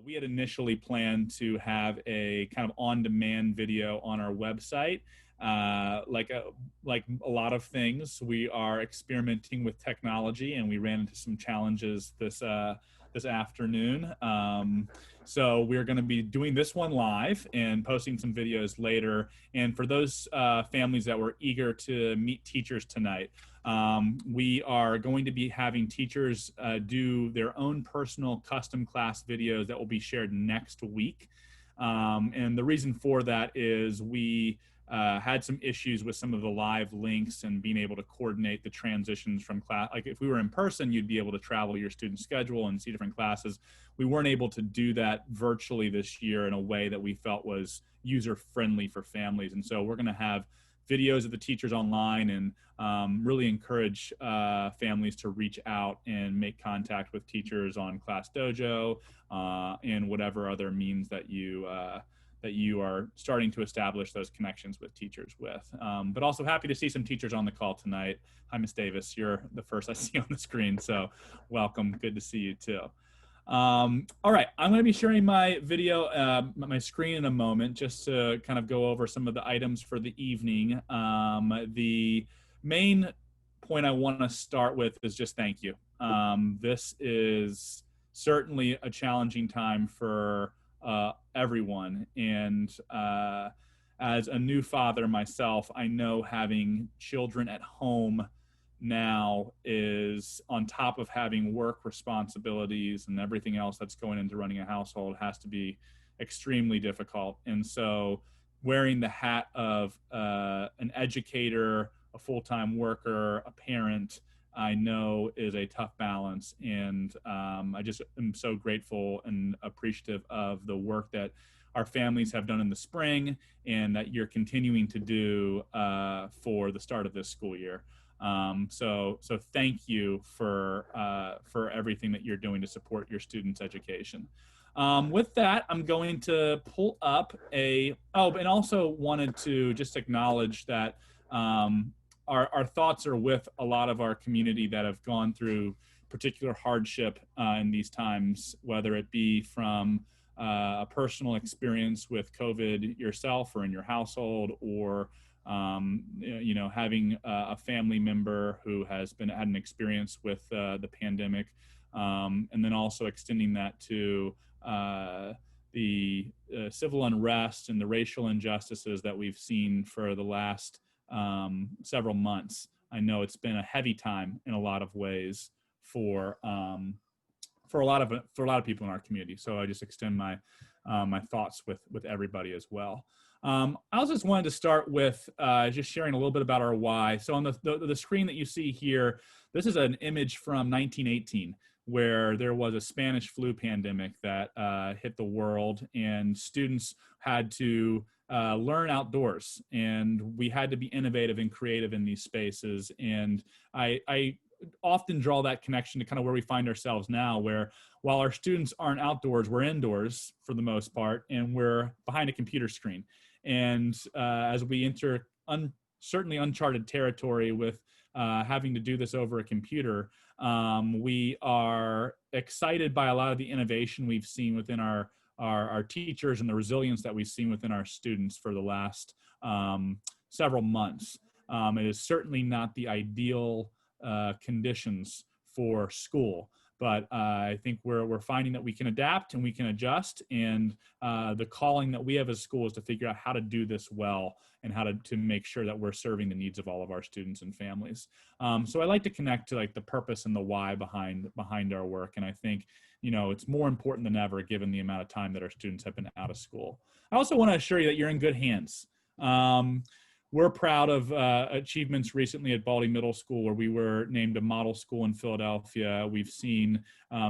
We had initially planned to have a kind of on-demand video on our website. Like a lot of things, we are experimenting with technology, and we ran into some challenges this afternoon. So we're going to be doing this one live and posting some videos later. And for those families that were eager to meet teachers tonight, we are going to be having teachers do their own personal custom class videos that will be shared next week. And the reason for that is we had some issues with some of the live links and being able to coordinate the transitions from class. Like if we were in person, you'd be able to travel your student schedule and see different classes. We weren't able to do that virtually this year in a way that we felt was user-friendly for families. And so we're going to have videos of the teachers online and really encourage families to reach out and make contact with teachers on Class Dojo and whatever other means that you are starting to establish those connections with teachers with. But also happy to see some teachers on the call tonight. Hi, Ms. Davis. You're the first I see on the screen, so welcome. Good to see you too. All right, I'm going to be sharing my video, my screen in a moment, just to kind of go over some of the items for the evening. The main point I want to start with is just thank you. This is certainly a challenging time for everyone, and as a new father myself, I know having children at home now is, on top of having work responsibilities and everything else that's going into running a household, has to be extremely difficult. And so wearing the hat of an educator, a full-time worker, a parent, I know is a tough balance. And I just am so grateful and appreciative of the work that our families have done in the spring and that you're continuing to do for the start of this school year. So thank you for everything that you're doing to support your students' education. With that, I'm going to pull up and also wanted to just acknowledge that our thoughts are with a lot of our community that have gone through particular hardship in these times, whether it be from a personal experience with COVID yourself or in your household, or having a family member who has had an experience with the pandemic, and then also extending that to the civil unrest and the racial injustices that we've seen for the last several months. I know it's been a heavy time in a lot of ways for a lot of people in our community. So I just extend my my thoughts with everybody as well. I also just wanted to start with just sharing a little bit about our why. So on the screen that you see here, this is an image from 1918, where there was a Spanish flu pandemic that hit the world, and students had to learn outdoors, and we had to be innovative and creative in these spaces. And I often draw that connection to kind of where we find ourselves now, where while our students aren't outdoors, we're indoors for the most part, and we're behind a computer screen. And as we enter certainly uncharted territory with having to do this over a computer, we are excited by a lot of the innovation we've seen within our teachers and the resilience that we've seen within our students for the last several months. It is certainly not the ideal conditions for school, but I think we're finding that we can adapt and we can adjust, and the calling that we have as a school is to figure out how to do this well and how to make sure that we're serving the needs of all of our students and families. So I like to connect to like the purpose and the why behind our work, and I think it's more important than ever given the amount of time that our students have been out of school. I also want to assure you that you're in good hands. We're proud of achievements recently at Baldi Middle School, where we were named a model school in Philadelphia. We've seen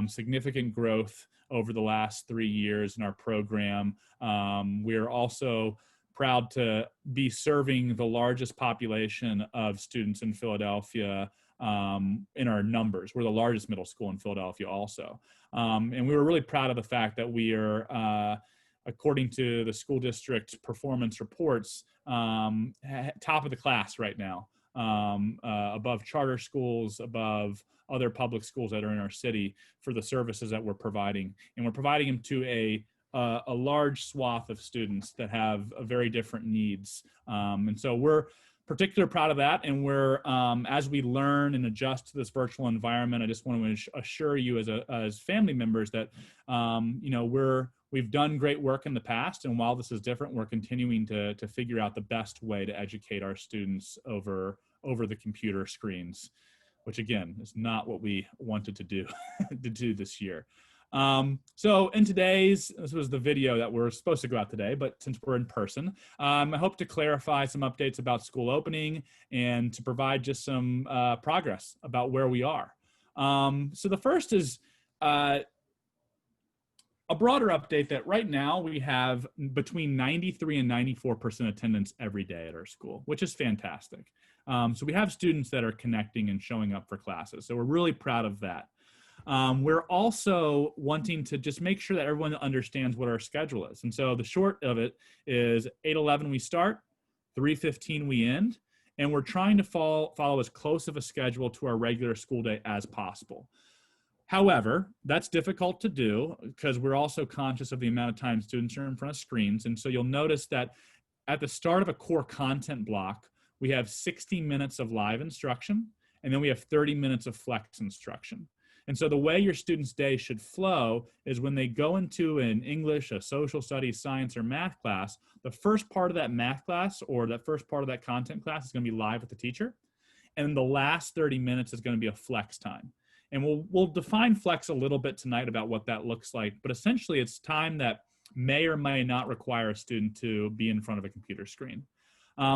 significant growth over the last 3 years in our program. We're also proud to be serving the largest population of students in Philadelphia in our numbers. We're the largest middle school in Philadelphia also. And we were really proud of the fact that we are according to the school district performance reports, top of the class right now above charter schools, above other public schools that are in our city for the services that we're providing. And we're providing them to a large swath of students that have very different needs. And so we're particularly proud of that. And we're, as we learn and adjust to this virtual environment, I just want to assure you as family members that, you know, we've done great work in the past. And while this is different, we're continuing to figure out the best way to educate our students over the computer screens, which again, is not what we wanted to do this year. So this was the video that we're supposed to go out today, but since we're in person, I hope to clarify some updates about school opening and to provide just some progress about where we are. So the first is a broader update that right now we have between 93 and 94% attendance every day at our school, which is fantastic. So we have students that are connecting and showing up for classes. So we're really proud of that. We're also wanting to just make sure that everyone understands what our schedule is. And so the short of it is 8:11 we start, 3:15 we end, and we're trying to follow as close of a schedule to our regular school day as possible. However, that's difficult to do because we're also conscious of the amount of time students are in front of screens. And so you'll notice that at the start of a core content block, we have 60 minutes of live instruction, and then we have 30 minutes of flex instruction. And so the way your students' day should flow is when they go into an English, a social studies, science, or math class, the first part of that math class or that first part of that content class is going to be live with the teacher. And the last 30 minutes is going to be a flex time. And we'll define flex a little bit tonight about what that looks like. But essentially, it's time that may or may not require a student to be in front of a computer screen.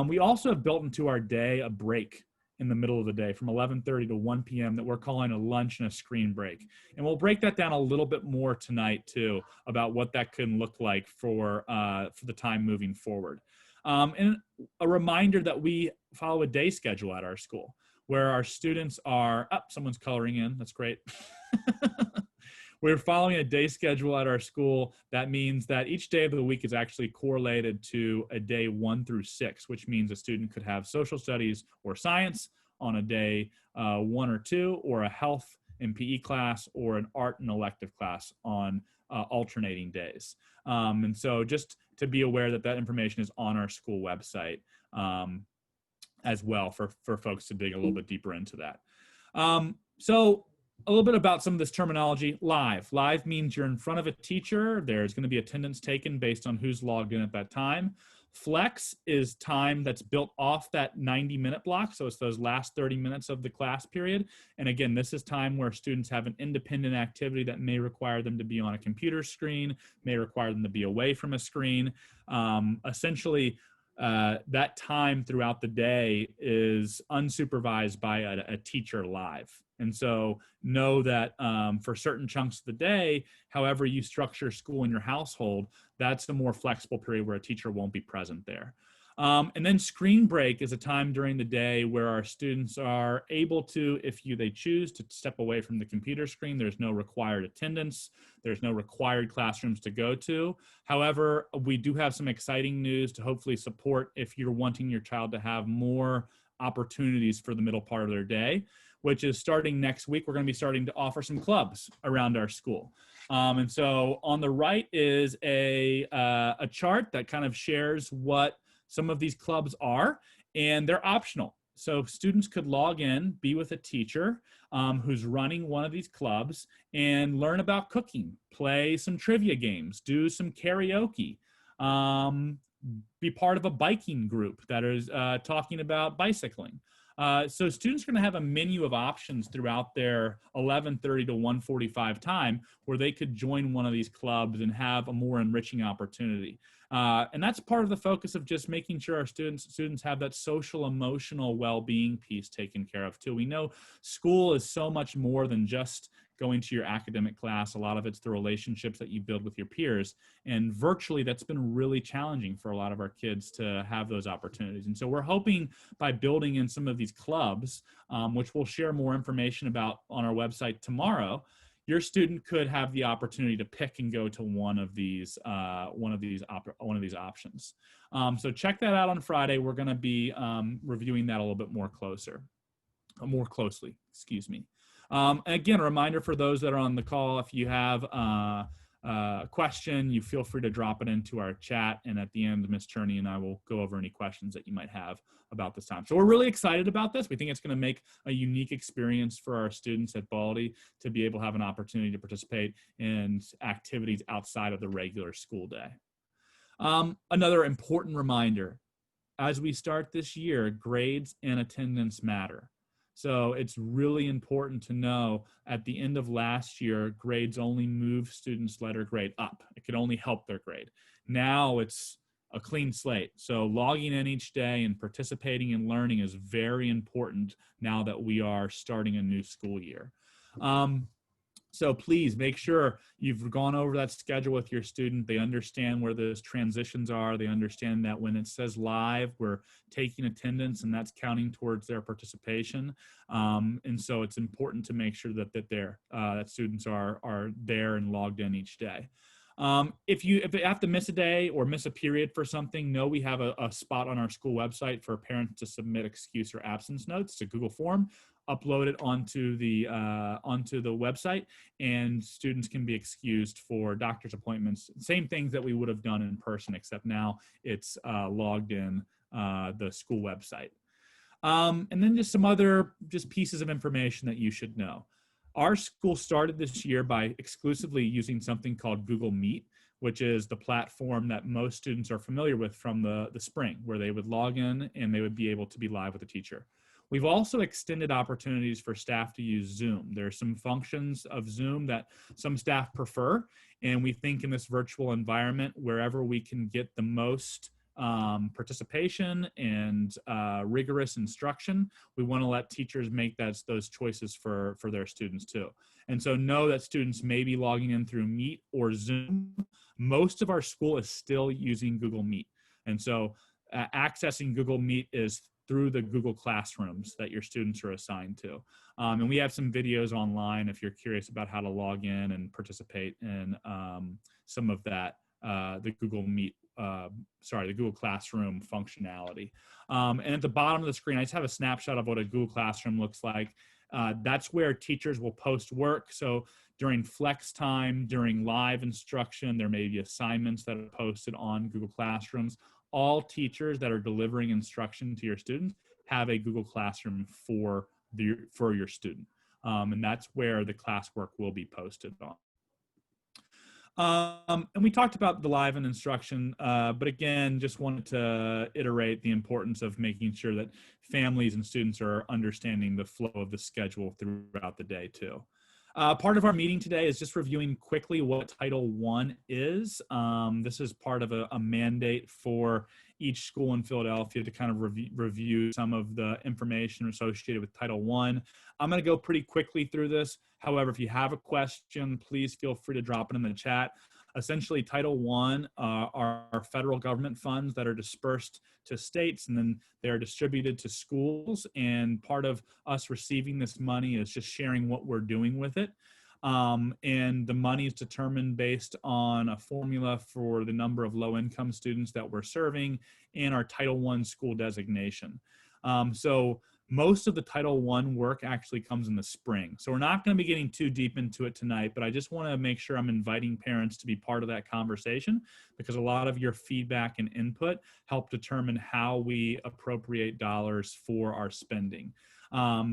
We also have built into our day a break in the middle of the day from 11:30 to 1 p.m. that we're calling a lunch and a screen break. And we'll break that down a little bit more tonight too about what that can look like for the time moving forward. And a reminder that we follow a day schedule at our school where our students are, someone's coloring in, that's great. We're following a day schedule at our school. That means that each day of the week is actually correlated to a day 1 through 6, which means a student could have social studies or science on a day 1 or 2, or a health and PE class, or an art and elective class on alternating days. And so just to be aware that that information is on our school website as well for folks to dig a little bit deeper into that. So a little bit about some of this terminology. Live. Live means you're in front of a teacher. There's going to be attendance taken based on who's logged in at that time. Flex is time that's built off that 90-minute block. So it's those last 30 minutes of the class period. And again, this is time where students have an independent activity that may require them to be on a computer screen, may require them to be away from a screen. Essentially, that time throughout the day is unsupervised by a teacher live. And so know that for certain chunks of the day, however you structure school in your household, that's a more flexible period where a teacher won't be present there. And then screen break is a time during the day where our students are able to, if they choose to step away from the computer screen. There's no required attendance. There's no required classrooms to go to. However, we do have some exciting news to hopefully support if you're wanting your child to have more opportunities for the middle part of their day, which is starting next week. We're going to be starting to offer some clubs around our school. And so on the right is a chart that kind of shares what some of these clubs are, and they're optional. So students could log in, be with a teacher who's running one of these clubs, and learn about cooking, play some trivia games, do some karaoke, be part of a biking group that is talking about bicycling. So students are going to have a menu of options throughout their 11:30 to 1:45 time where they could join one of these clubs and have a more enriching opportunity. And that's part of the focus of just making sure our students have that social emotional well-being piece taken care of too. We know school is so much more than just going to your academic class. A lot of it's the relationships that you build with your peers. And virtually, that's been really challenging for a lot of our kids to have those opportunities. And so we're hoping by building in some of these clubs, which we'll share more information about on our website tomorrow, your student could have the opportunity to pick and go to one of these options. So check that out on Friday. We're going to be reviewing that a little bit more closely, excuse me. And again, a reminder for those that are on the call, if you have a question, you feel free to drop it into our chat, and at the end, Ms. Cherney and I will go over any questions that you might have about this time. So we're really excited about this. We think it's going to make a unique experience for our students at Baldi to be able to have an opportunity to participate in activities outside of the regular school day. Another important reminder, as we start this year, grades and attendance matter. So it's really important to know at the end of last year, grades only moved students' letter grade up. It could only help their grade. Now it's a clean slate. So logging in each day and participating in learning is very important now that we are starting a new school year. So please make sure you've gone over that schedule with your student. They understand where those transitions are. They understand that when it says live, we're taking attendance and that's counting towards their participation. And so it's important to make sure that students are there and logged in each day. If you have to miss a day or miss a period for something, know we have a spot on our school website for parents to submit excuse or absence notes. It's a Google form. Upload it onto the website, and students can be excused for doctor's appointments. Same things that we would have done in person, except now it's logged in the school website. And then just some other pieces of information that you should know. Our school started this year by exclusively using something called Google Meet, which is the platform that most students are familiar with from the spring, where they would log in and they would be able to be live with a teacher. We've also extended opportunities for staff to use Zoom. There are some functions of Zoom that some staff prefer, and we think in this virtual environment, wherever we can get the most participation and rigorous instruction, we want to let teachers make those choices for their students too. And so know that students may be logging in through Meet or Zoom. Most of our school is still using Google Meet. And so accessing Google Meet is through the Google Classrooms that your students are assigned to. And we have some videos online if you're curious about how to log in and participate in some of that, the Google Meet, the Google Classroom functionality. And at the bottom of the screen, I just have a snapshot of what a Google Classroom looks like. That's where teachers will post work. So during flex time, during live instruction, there may be assignments that are posted on Google Classrooms. All teachers that are delivering instruction to your students have a Google Classroom for your student. And that's where the classwork will be posted on. And we talked about the live and instruction, but again, just wanted to iterate the importance of making sure that families and students are understanding the flow of the schedule throughout the day too. Part of our meeting today is just reviewing quickly what Title I is. This is part of a mandate for each school in Philadelphia to kind of review some of the information associated with Title I. I'm going to go pretty quickly through this. However, if you have a question, please feel free to drop it in the chat. Essentially, Title I are federal government funds that are dispersed to states, and then they're distributed to schools. And part of us receiving this money is just sharing what we're doing with it. And the money is determined based on a formula for the number of low-income students that we're serving and our Title I school designation. So most of the Title I work actually comes in the spring. So we're not going to be getting too deep into it tonight, but I just want to make sure I'm inviting parents to be part of that conversation, because a lot of your feedback and input help determine how we appropriate dollars for our spending.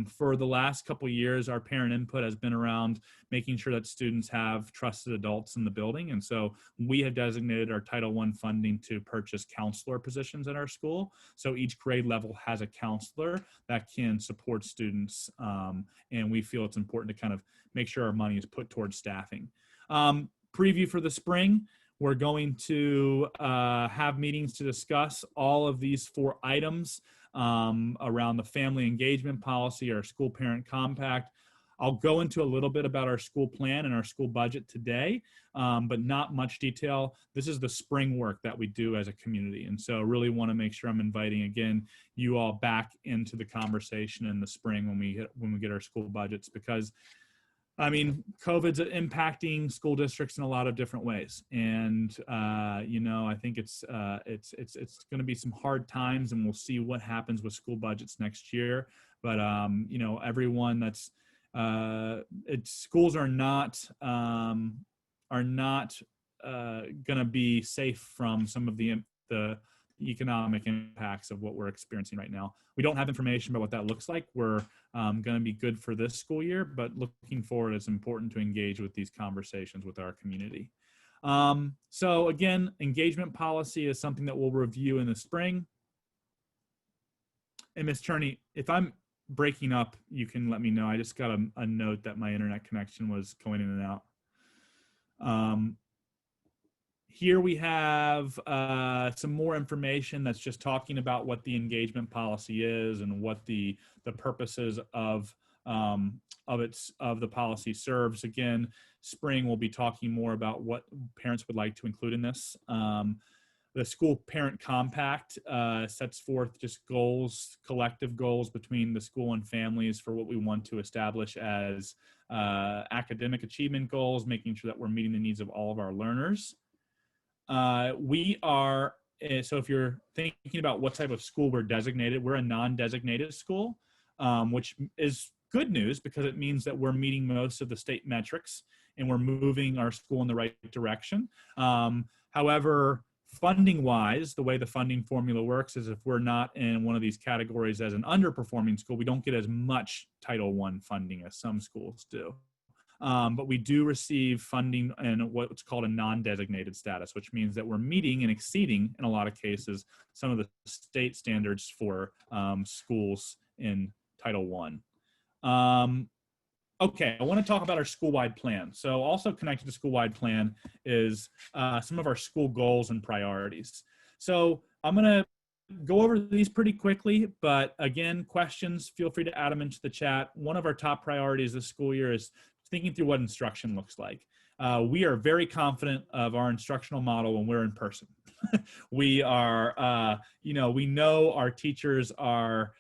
For the last couple of years, our parent input has been around making sure that students have trusted adults in the building. And so we have designated our Title I funding to purchase counselor positions at our school. So each grade level has a counselor that can support students. And we feel it's important to kind of make sure our money is put towards staffing. Preview for the spring. We're going to have meetings to discuss all of these 4 items around the family engagement policy, our school parent compact. I'll go into a little bit about our school plan and our school budget today, but not much detail. This is the spring work that we do as a community. And so really want to make sure I'm inviting, again, you all back into the conversation in the spring when we get our school budgets, because I mean, COVID's impacting school districts in a lot of different ways, and I think it's going to be some hard times, and we'll see what happens with school budgets next year. But everyone that's schools are not going to be safe from some of the economic impacts of what we're experiencing right now. We don't have information about what that looks like. We're going to be good for this school year, but looking forward, it's important to engage with these conversations with our community. So again, engagement policy is something that we'll review in the spring. And Ms. Cherney, if I'm breaking up, you can let me know. I just got a note that my internet connection was going in and out. Here we have some more information that's just talking about what the engagement policy is and what the purposes of the policy serves. Again, spring we'll be talking more about what parents would like to include in this. The school parent compact sets forth just goals, collective goals between the school and families for what we want to establish as academic achievement goals, making sure that we're meeting the needs of all of our learners. So if you're thinking about what type of school we're designated, we're a non-designated school, which is good news because it means that we're meeting most of the state metrics and we're moving our school in the right direction. However, funding-wise, the way the funding formula works is if we're not in one of these categories as an underperforming school, we don't get as much Title I funding as some schools do. But we do receive funding in what's called a non-designated status, which means that we're meeting and exceeding, in a lot of cases, some of the state standards for schools in Title I. Okay, I want to talk about our school-wide plan. So also connected to school-wide plan is some of our school goals and priorities. So I'm going to go over these pretty quickly, but again, questions, feel free to add them into the chat. One of our top priorities this school year is thinking through what instruction looks like. We are very confident of our instructional model when we're in person. We are, we know our teachers are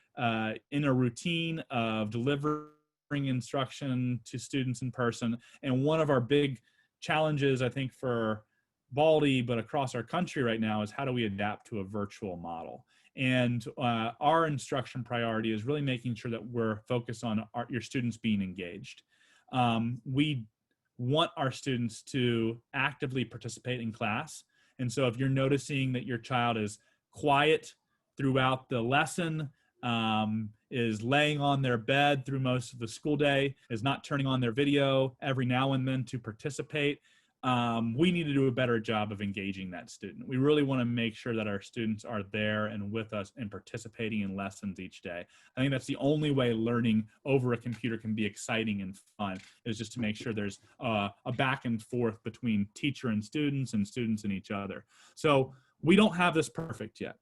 in a routine of delivering instruction to students in person. And one of our big challenges, I think, for Baldi, but across our country right now, is how do we adapt to a virtual model? And our instruction priority is really making sure that we're focused on your students being engaged. We want our students to actively participate in class. And so if you're noticing that your child is quiet throughout the lesson, is laying on their bed through most of the school day, is not turning on their video every now and then to participate, we need to do a better job of engaging that student. We really want to make sure that our students are there and with us and participating in lessons each day. I think that's the only way learning over a computer can be exciting and fun, is just to make sure there's a back and forth between teacher and students and each other. So we don't have this perfect yet.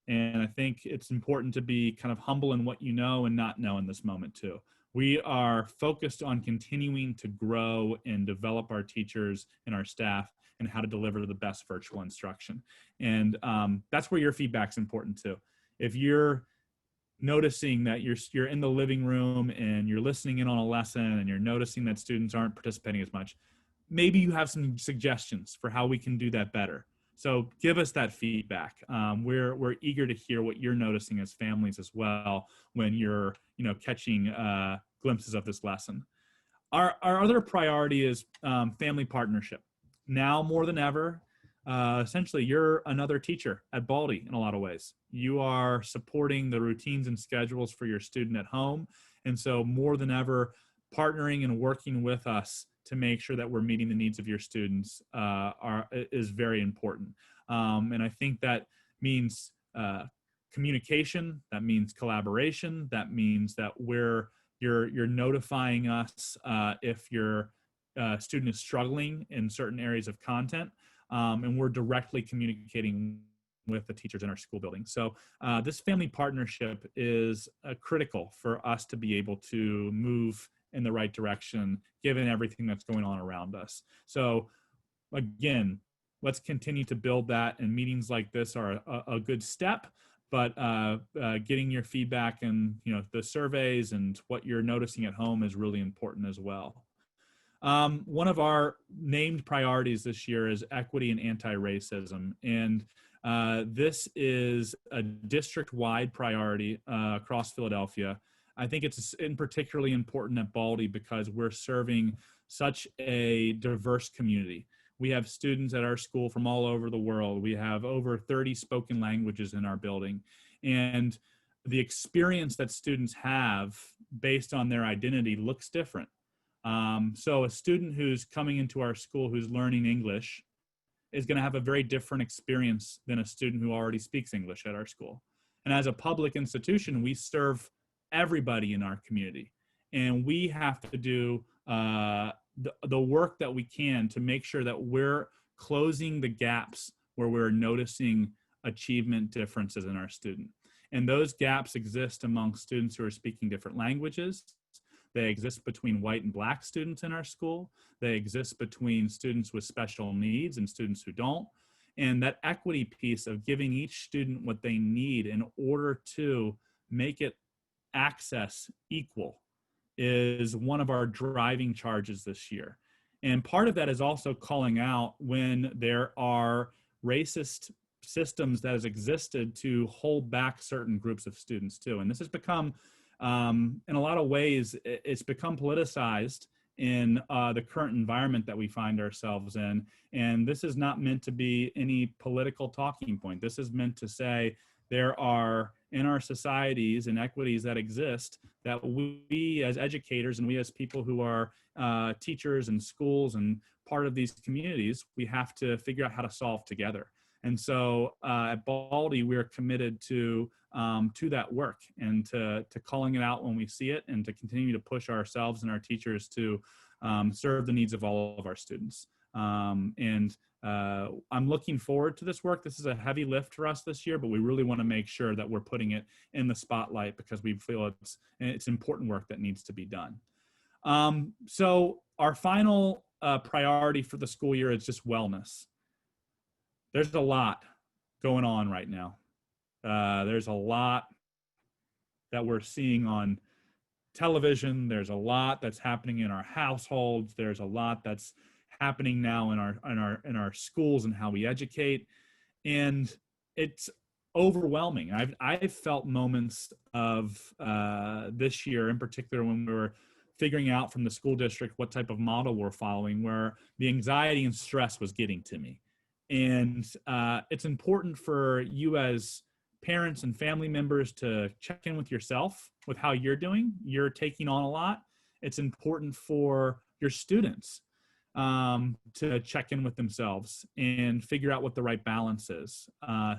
And I think it's important to be kind of humble in what you know and not know in this moment too. We are focused on continuing to grow and develop our teachers and our staff and how to deliver the best virtual instruction. And that's where your feedback's important too. If you're noticing that you're in the living room and you're listening in on a lesson and you're noticing that students aren't participating as much, maybe you have some suggestions for how we can do that better. So give us that feedback. We're eager to hear what you're noticing as families as well when you're catching glimpses of this lesson. Our other priority is family partnership. Now more than ever, essentially you're another teacher at Baldi in a lot of ways. You are supporting the routines and schedules for your student at home. And so more than ever, partnering and working with us to make sure that we're meeting the needs of your students is very important. And I think that means communication, that means collaboration, that means that you're notifying us if your student is struggling in certain areas of content, and we're directly communicating with the teachers in our school building. So this family partnership is critical for us to be able to move in the right direction, given everything that's going on around us. So again, let's continue to build that, and meetings like this are a good step, but getting your feedback and the surveys and what you're noticing at home is really important as well. One of our named priorities this year is equity and anti-racism. And this is a district-wide priority across Philadelphia. I think it's in particularly important at Baldi because we're serving such a diverse community. We have students at our school from all over the world. We have over 30 spoken languages in our building. And the experience that students have based on their identity looks different. So a student who's coming into our school who's learning English is going to have a very different experience than a student who already speaks English at our school. And as a public institution, we serve everybody in our community. And we have to do the work that we can to make sure that we're closing the gaps where we're noticing achievement differences in our student. And those gaps exist among students who are speaking different languages. They exist between white and black students in our school. They exist between students with special needs and students who don't. And that equity piece of giving each student what they need in order to make it access equal is one of our driving charges this year. And part of that is also calling out when there are racist systems that has existed to hold back certain groups of students too. And this has become, in a lot of ways, it's become politicized in the current environment that we find ourselves in. And this is not meant to be any political talking point. This is meant to say there are in our societies inequities that exist that we as educators and we as people who are teachers and schools and part of these communities, we have to figure out how to solve together. And so at Baldi, we're committed to that work and to calling it out when we see it and to continue to push ourselves and our teachers to serve the needs of all of our students. I'm looking forward to this work. This is a heavy lift for us this year, but we really want to make sure that we're putting it in the spotlight because we feel it's important work that needs to be done. So our final priority for the school year is just wellness. There's a lot going on right now. There's a lot that we're seeing on television. There's a lot that's happening in our households. There's a lot that's happening now in our schools and how we educate, and it's overwhelming. I've felt moments of this year, in particular, when we were figuring out from the school district what type of model we're following, where the anxiety and stress was getting to me. And it's important for you as parents and family members to check in with yourself with how you're doing. You're taking on a lot. It's important for your students to check in with themselves and figure out what the right balance is.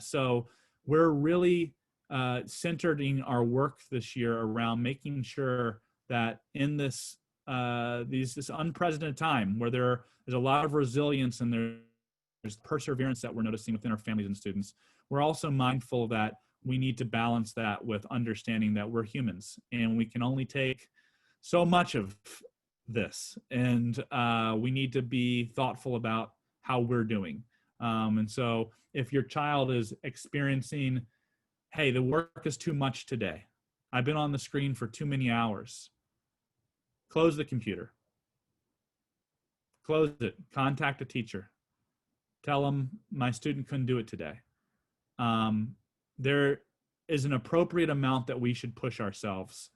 So we're really centering our work this year around making sure that in this unprecedented time where there's a lot of resilience and there's perseverance that we're noticing within our families and students, we're also mindful that we need to balance that with understanding that we're humans and we can only take so much of this, and we need to be thoughtful about how we're doing. And so if your child is experiencing, hey, the work is too much today, I've been on the screen for too many hours, close the computer, close it, contact a teacher, tell them my student couldn't do it today. There is an appropriate amount that we should push ourselves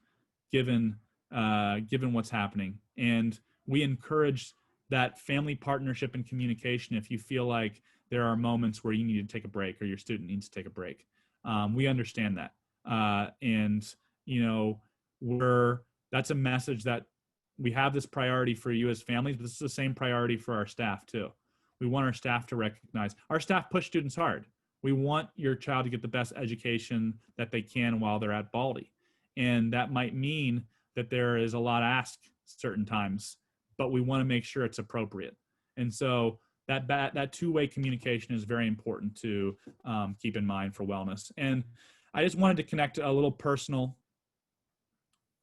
given what's happening. And we encourage that family partnership and communication if you feel like there are moments where you need to take a break or your student needs to take a break. We understand that. And, that's a message that we have this priority for you as families, but this is the same priority for our staff too. We want our staff to recognize our staff push students hard. We want your child to get the best education that they can while they're at Baldi. And that might mean that there is a lot asked certain times, but we want to make sure it's appropriate. And so that two-way communication is very important to keep in mind for wellness. And I just wanted to connect a little personal.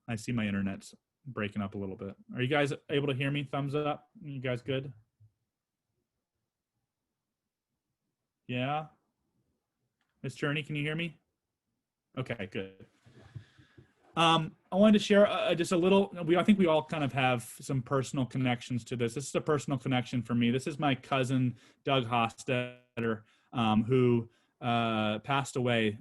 I see my internet's breaking up a little bit. Are you guys able to hear me? Thumbs up. You guys good? Yeah. Miss Journey, can you hear me? Okay, good. I wanted to share just a little. I think we all kind of have some personal connections to this. This is a personal connection for me. This is my cousin Doug Hostetter, who passed away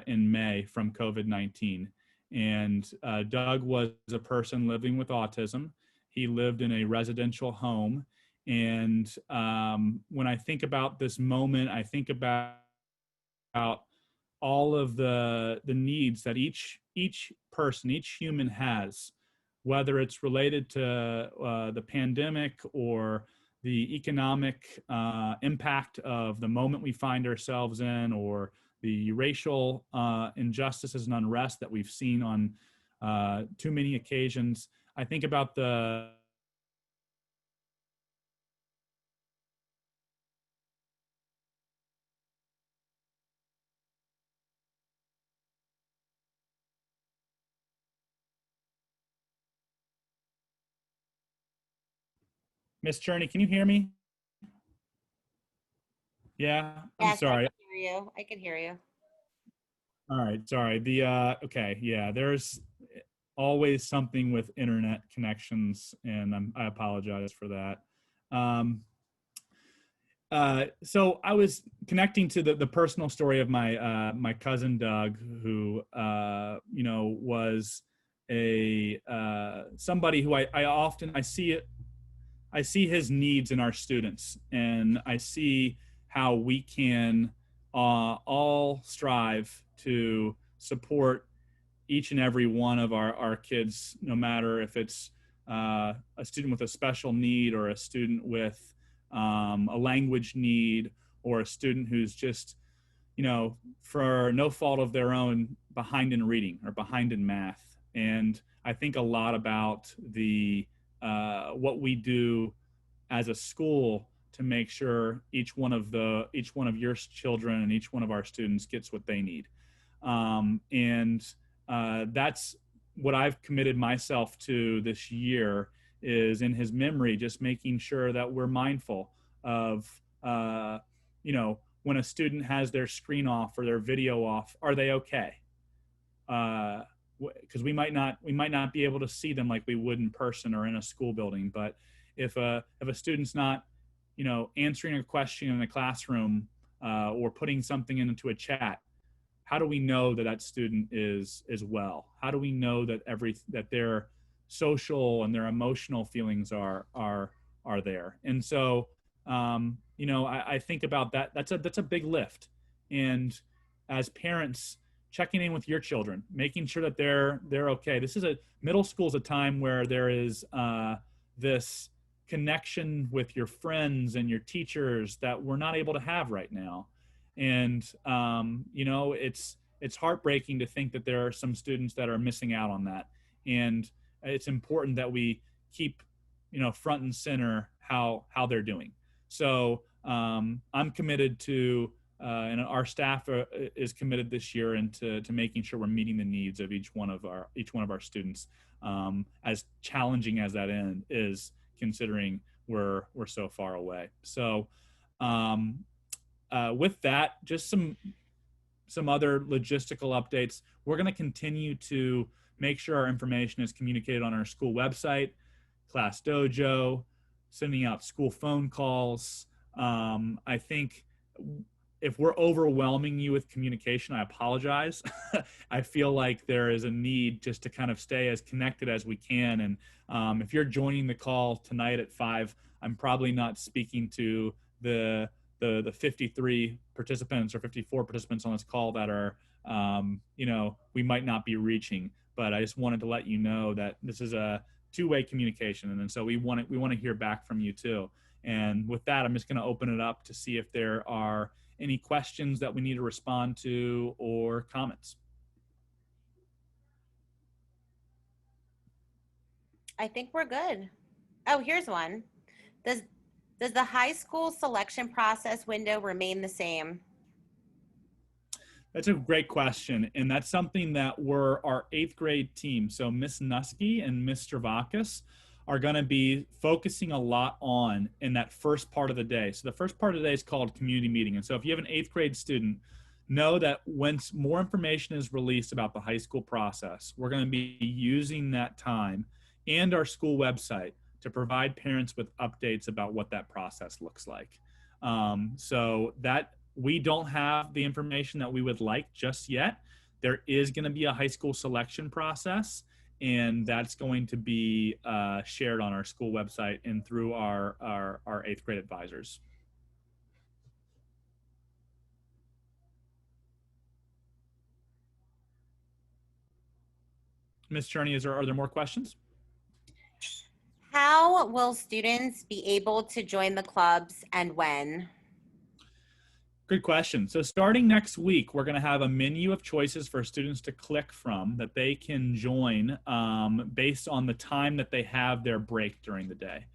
in May from COVID-19. And Doug was a person living with autism. He lived in a residential home. And when I think about this moment, I think about all of the needs that each person, each human has, whether it's related to the pandemic or the economic impact of the moment we find ourselves in, or the racial injustices and unrest that we've seen on too many occasions. I think about the Miss Cherney, can you hear me? Yeah, I'm Yes, I sorry. can hear you. I can hear you. All right, sorry. The okay, yeah, there's always something with internet connections, and I apologize for that. Um, so I was connecting to the personal story of my cousin Doug, who was a somebody who I often I see his needs in our students, and I see how we can all strive to support each and every one of our kids, no matter if it's a student with a special need, or a student with a language need, or a student who's just, for no fault of their own, behind in reading or behind in math. And I think a lot about the what we do as a school to make sure each one of your children and each one of our students gets what they need. And that's what I've committed myself to this year, is in his memory, just making sure that we're mindful of, when a student has their screen off or their video off, are they okay? Because we might not be able to see them like we would in person or in a school building. But if a student's not, answering a question in the classroom, or putting something into a chat, how do we know that that student is well? How do we know that that their social and their emotional feelings are there? And so, I think about that. That's a big lift. And as parents, checking in with your children, making sure that they're okay. This is middle school is a time where there is this connection with your friends and your teachers that we're not able to have right now. And it's heartbreaking to think that there are some students that are missing out on that. And it's important that we keep front and center how they're doing. So I'm committed to, and our staff is committed this year into making sure we're meeting the needs of each one of our students, as challenging as that is, considering we're so far away. So with that, just some other logistical updates. We're going to continue to make sure our information is communicated on our school website, Class Dojo, sending out school phone calls. I think if we're overwhelming you with communication, I apologize. I feel like there is a need just to kind of stay as connected as we can. And if you're joining the call tonight at 5, I'm probably not speaking to the 53 participants or 54 participants on this call that are, we might not be reaching. But I just wanted to let you know that this is a two-way communication, and so we want to hear back from you too. And with that, I'm just going to open it up to see if there are any questions that we need to respond to or comments. I think we're good. Oh, here's one. Does the high school selection process window remain the same? That's a great question. And that's something that our 8th grade team, so Miss Nusky and Miss Stravakis, are going to be focusing a lot on in that first part of the day. So the first part of the day is called community meeting. And so if you have an 8th grade student, know that once more information is released about the high school process, we're going to be using that time and our school website to provide parents with updates about what that process looks like. So that we don't have the information that we would like just yet. There is going to be a high school selection process, and that's going to be shared on our school website and through our eighth grade advisors. Ms. Cherney, are there more questions? How will students be able to join the clubs and when? Good question. So starting next week, we're going to have a menu of choices for students to click from that they can join based on the time that they have their break during the day.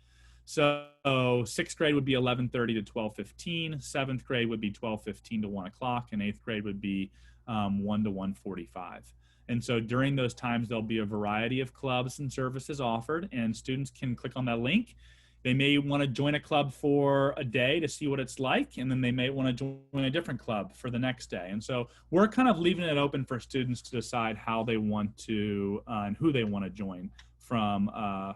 So sixth grade would be 11:30 to 12:15. Seventh grade would be 12:15 to 1 o'clock. And eighth grade would be 1 to 1:45. And so during those times, there'll be a variety of clubs and services offered, and students can click on that link. They may want to join a club for a day to see what it's like, and then they may want to join a different club for the next day. And so we're kind of leaving it open for students to decide how they want to and who they want to join for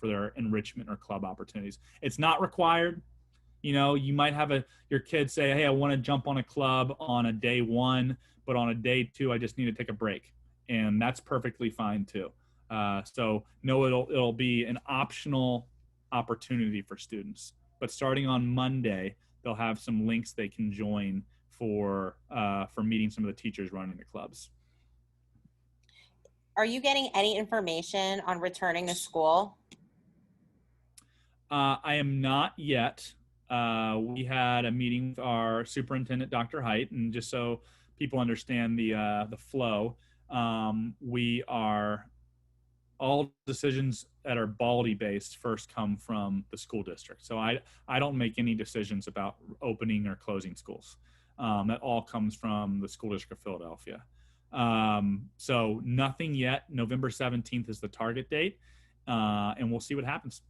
their enrichment or club opportunities. It's not required. You know, you might have your kid say, "Hey, I want to jump on a club on a day one, but on a day two, I just need to take a break," and that's perfectly fine too. So no, it'll be an optional opportunity for students. But starting on Monday, they'll have some links they can join for meeting some of the teachers running the clubs. Are you getting any information on returning to school? I am not yet. We had a meeting with our superintendent, Dr. Height, and just so people understand the flow, we are all decisions that are Baldi based first come from the school district. So I don't make any decisions about opening or closing schools. That all comes from the school district of Philadelphia. So nothing yet. November 17th is the target date, and we'll see what happens.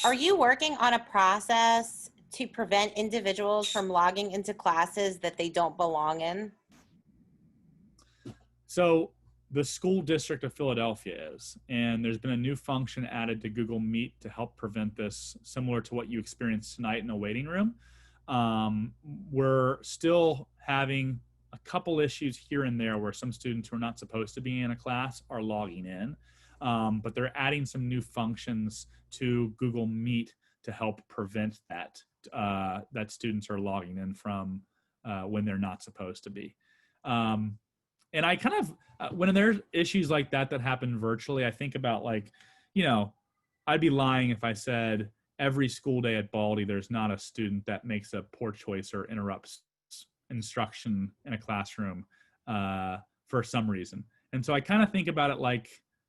Are you working on a process to prevent individuals from logging into classes that they don't belong in? So the school district of Philadelphia is, and there's been a new function added to Google Meet to help prevent this, similar to what you experienced tonight in a waiting room. We're still having a couple issues here and there where some students who are not supposed to be in a class are logging in, but they're adding some new functions to Google Meet to help prevent that students are logging in from when they're not supposed to be. And I kind of, when there's issues like that happen virtually, I think about I'd be lying if I said every school day at Baldi, there's not a student that makes a poor choice or interrupts instruction in a classroom for some reason. And so I kind of think about it like,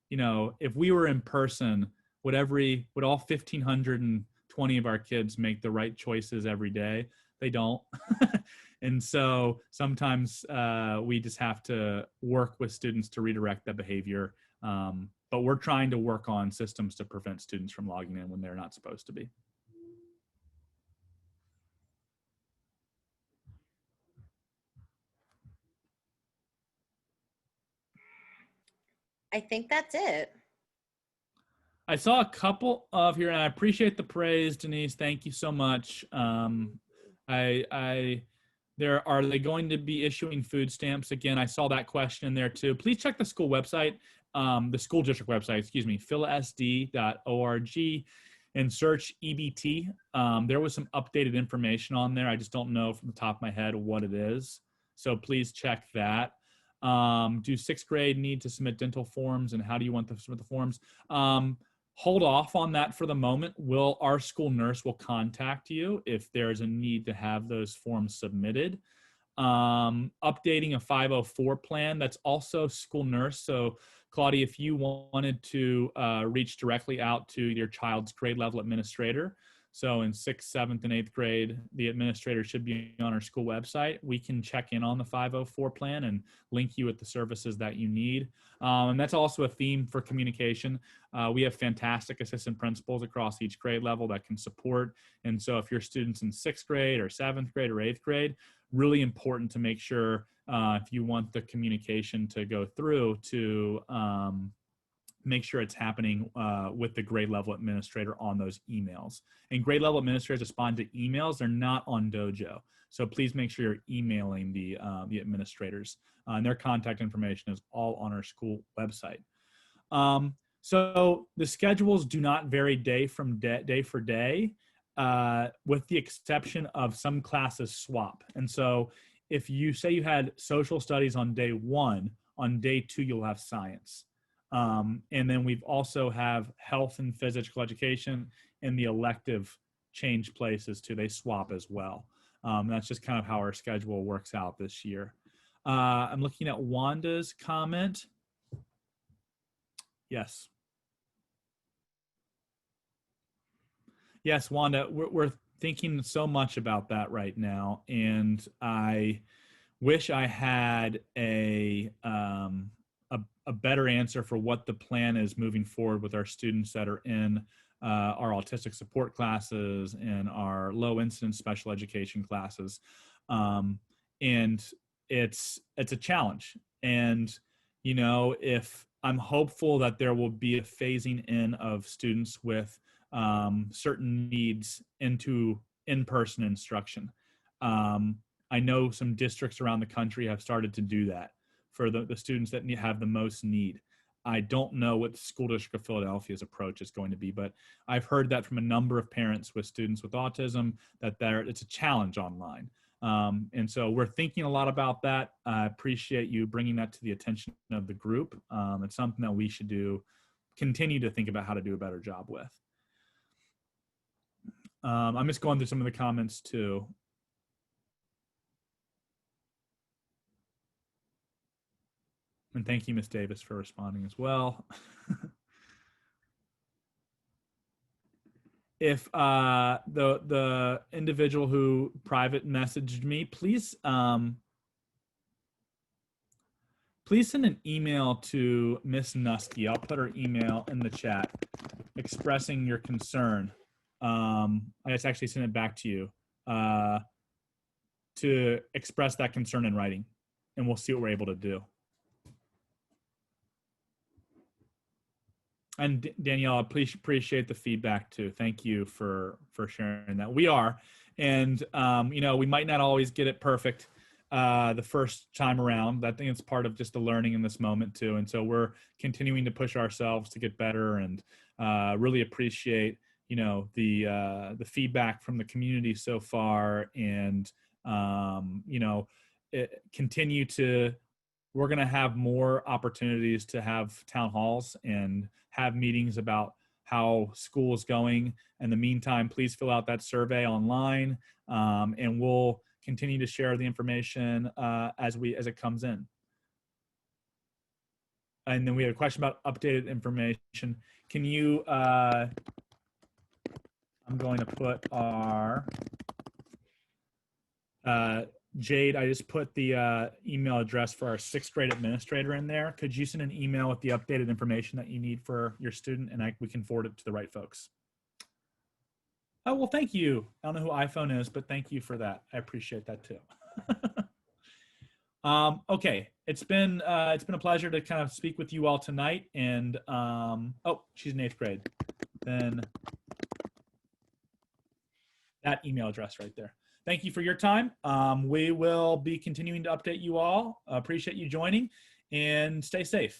if we were in person, would all 1,520 of our kids make the right choices every day? They don't. And so sometimes we just have to work with students to redirect that behavior. But we're trying to work on systems to prevent students from logging in when they're not supposed to be. I think that's it. I saw a couple of here, and I appreciate the praise, Denise. Thank you so much. Are they going to be issuing food stamps again? I saw that question in there too. Please check the school website, the school district website, philasd.org, and search EBT. There was some updated information on there. I just don't know from the top of my head what it is. So please check that. Do sixth grade need to submit dental forms, and how do you want to submit the forms? Hold off on that for the moment. Our school nurse will contact you if there's a need to have those forms submitted. Updating a 504 plan, that's also school nurse. So Claudia, if you wanted to reach directly out to your child's grade level administrator, So in 6th, 7th, and 8th grade, the administrator should be on our school website. We can check in on the 504 plan and link you with the services that you need. And that's also a theme for communication. We have fantastic assistant principals across each grade level that can support. And so if your student's in 6th grade or 7th grade or 8th grade, really important to make sure if you want the communication to go through to make sure it's happening with the grade level administrator on those emails. And grade level administrators respond to emails. They're not on Dojo. So please make sure you're emailing the administrators. And their contact information is all on our school website. So the schedules do not vary day for day, with the exception of some classes swap. And so if you say you had social studies on day 1, on day 2 you'll have science. And then we've also have health and physical education, and the elective change places too. They swap as well. That's just kind of how our schedule works out this year. I'm looking at Wanda's comment. Yes. Yes, Wanda, we're thinking so much about that right now. And I wish I had a better answer for what the plan is moving forward with our students that are in our autistic support classes and our low incidence special education classes. And it's a challenge. And, you know, if I'm hopeful that there will be a phasing in of students with certain needs into in-person instruction. I know some districts around the country have started to do that for the students that have the most need. I don't know what the School District of Philadelphia's approach is going to be, but I've heard that from a number of parents with students with autism that it's a challenge online. And so we're thinking a lot about that. I appreciate you bringing that to the attention of the group. It's something that we should continue to think about how to do a better job with. I'm just going through some of the comments too. And thank you, Ms. Davis, for responding as well. If the individual who private messaged me, please send an email to Miss Nusky. I'll put her email in the chat expressing your concern. I just actually sent it back to you to express that concern in writing, and we'll see what we're able to do. And Danielle, I appreciate the feedback too. Thank you for sharing that. We are, and you know, we might not always get it perfect the first time around. I think it's part of just the learning in this moment too. And so we're continuing to push ourselves to get better, and really appreciate, you know, the feedback from the community so far, and you know, we're going to have more opportunities to have town halls and have meetings about how school is going. In the meantime, please fill out that survey online, and we'll continue to share the information as it comes in. And then we have a question about updated information. Can you, I'm going to put our, Jade, I just put the email address for our 6th grade administrator in there. Could you send an email with the updated information that you need for your student, and we can forward it to the right folks? Oh, well, thank you. I don't know who iPhone is, but thank you for that. I appreciate that too. Okay, it's been a pleasure to kind of speak with you all tonight. And oh, she's in 8th grade. Then that email address right there. Thank you for your time. We will be continuing to update you all. Appreciate you joining, and stay safe.